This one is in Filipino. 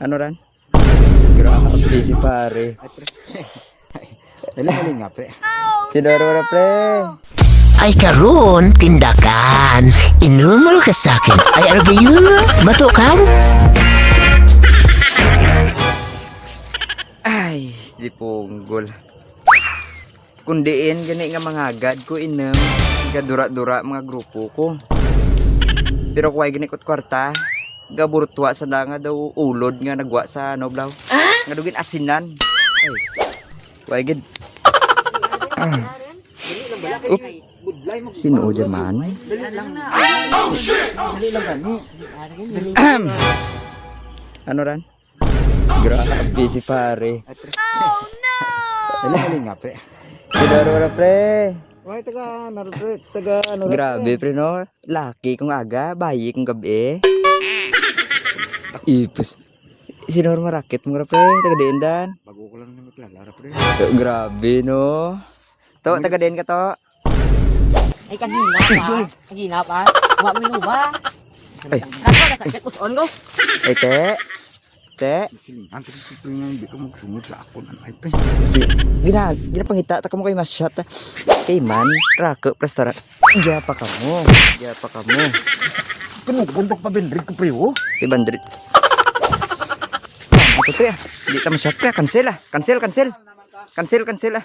Ano ran? Grabe si pare. Dali nga pre. Sinoro pre. Ay karon tindakan. Inumal ka sa akin. Ay ano ba yun? Bato ka? Ay, di punggol. Kundiin gani nga mga agad ko inem. Gadura-dura mga grupo ko. Pero kuway gani kot kwarta. Gaburutwa sa nga daw ulod nga nagwa sa noblaw. Nga dugin asinan. Ay. Kuway gid. Up. Sino dyan man? Ano ran? Grabe si pare. Dali nga pre. Sinoro pre. Why taga ano pre? Taga ano? Grabe pre no. Laki kong aga, bayi kong gabi. Ipus. Sinoro marakit mo pre, taga diendan. Bago ko lang naman kilala pre. Grabe no. To, taga din ka to. Ay, kanina pa. Huwag mo ba? Ay. Kaso, nasakit ko sa on ko. Ay te. Te. Silingan pre pre nga hindi ka magsunod sa ako nan ay pre. Gina pangita ta mo kay mas shot. Kay man, rake prestara. Giya pa kamo. Kuno bundok pa benrig ko pre oh. Di bandrit. Ito pre. Di ta mas shot pre, cancel ah. Cancel ah.